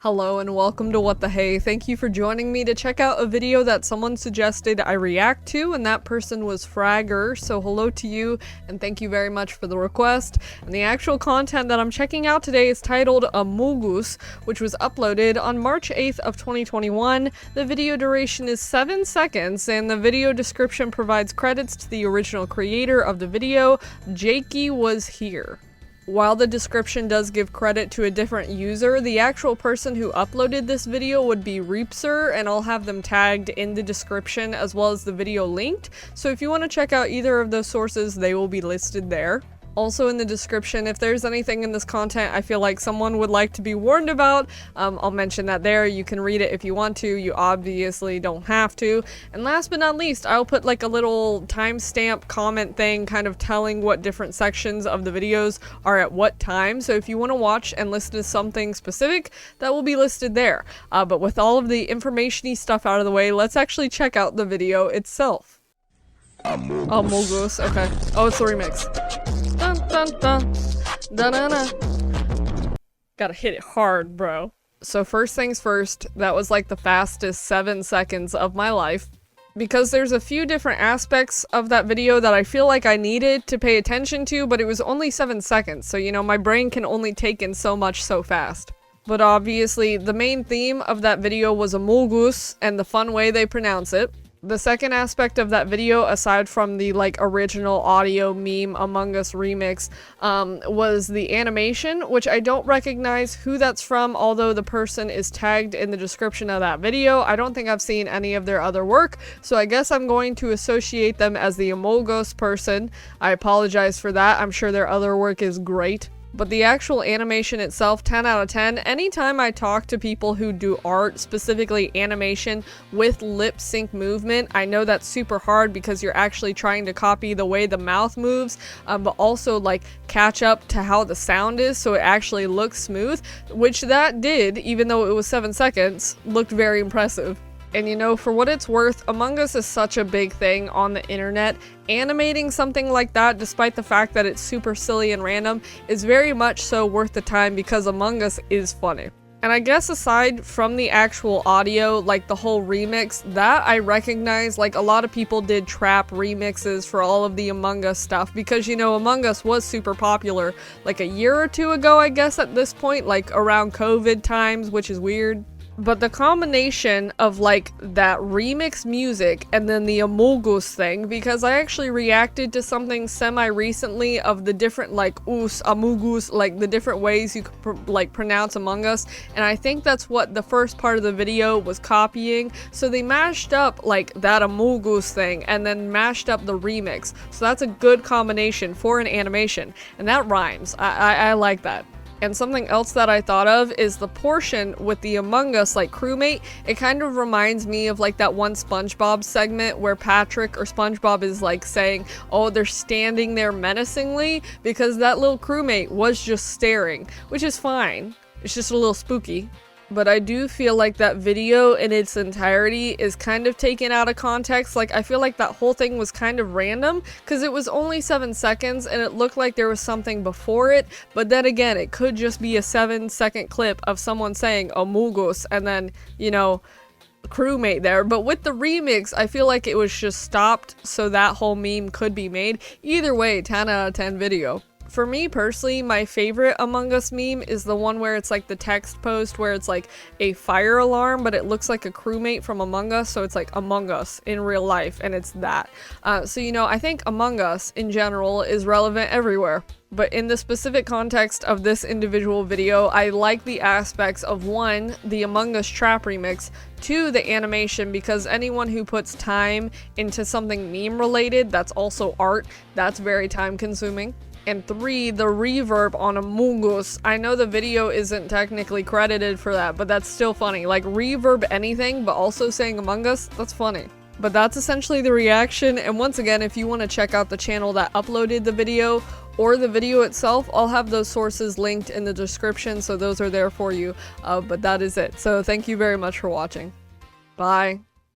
Hello and welcome to What the Hey. Thank you for joining me to check out a video that someone suggested I react to, and that person was Fragger, so hello to you and thank you very much for the request. And the actual content that I'm checking out today is titled AMOGUS, which was uploaded on March 8th of 2021. The video duration is 7 seconds and the video description provides credits to the original creator of the video, Jakey Was Here. While the description does give credit to a different user, the actual person who uploaded this video would be Reapser, and I'll have them tagged in the description as well as the video linked, so if you want to check out either of those sources, they will be listed there. Also in the description, if there's anything in this content I feel like someone would like to be warned about, I'll mention that there. You can read it if you want to, you obviously don't have to. And last but not least, I'll put like a little timestamp comment thing kind of telling what different sections of the videos are at what time, so if you want to watch and listen to something specific, that will be listed there. But with all of the information-y stuff out of the way, let's actually check out the video itself. AMOGUS, okay. Oh, it's the remix. Dun dun dun. Dun dun dun. Gotta hit it hard, bro. So first things first, that was like the fastest 7 seconds of my life. Because there's a few different aspects of that video that I feel like I needed to pay attention to, but it was only 7 seconds, so you know, my brain can only take in so much so fast. But obviously, the main theme of that video was AMOGUS and the fun way they pronounce it. The second aspect of that video, aside from the like original audio meme Among Us remix, was the animation, which I don't recognize who that's from, although the person is tagged in the description of that video. I don't think I've seen any of their other work, so I guess I'm going to associate them as the AMOGUS person. I apologize for that. I'm sure their other work is great. But the actual animation itself, 10 out of 10. Anytime I talk to people who do art, specifically animation with lip sync movement, I know that's super hard because you're actually trying to copy the way the mouth moves, but also like catch up to how the sound is so it actually looks smooth, which that did, even though it was 7 seconds, looked very impressive. And you know, for what it's worth, Among Us is such a big thing on the internet. Animating something like that, despite the fact that it's super silly and random, is very much so worth the time because Among Us is funny. And I guess aside from the actual audio, like the whole remix, that I recognize, like a lot of people did trap remixes for all of the Among Us stuff because, you know, Among Us was super popular like a year or two ago, I guess at this point, like around COVID times, which is weird. But the combination of like that remix music and then the AMOGUS thing, because I actually reacted to something semi-recently of the different like AMOGUS, like the different ways you could like pronounce Among Us, and I think that's what the first part of the video was copying. So they mashed up like that AMOGUS thing and then mashed up the remix. So that's a good combination for an animation, and that rhymes. I like that. And something else that I thought of is the portion with the Among Us like crewmate. It kind of reminds me of like that one SpongeBob segment where Patrick or SpongeBob is like saying, oh, they're standing there menacingly, because that little crewmate was just staring, which is fine. It's just a little spooky. But I do feel like that video in its entirety is kind of taken out of context. Like, I feel like that whole thing was kind of random because it was only 7 seconds and it looked like there was something before it. But then again, it could just be a 7-second clip of someone saying AMOGUS and then, you know, crewmate there. But with the remix, I feel like it was just stopped so that whole meme could be made. Either way, 10 out of 10 video. For me personally, my favorite Among Us meme is the one where it's like the text post where it's like a fire alarm, but it looks like a crewmate from Among Us, so it's like Among Us in real life, and it's that. So you know, I think Among Us in general is relevant everywhere. But in the specific context of this individual video, I like the aspects of 1, the Among Us trap remix, 2, the animation, because anyone who puts time into something meme related that's also art, that's very time consuming. And 3, the reverb on AMOGUS. I know the video isn't technically credited for that, but that's still funny. Like, reverb anything, but also saying Among Us, that's funny. But that's essentially the reaction, and once again, if you want to check out the channel that uploaded the video, or the video itself, I'll have those sources linked in the description, so those are there for you. But that is it. So thank you very much for watching. Bye.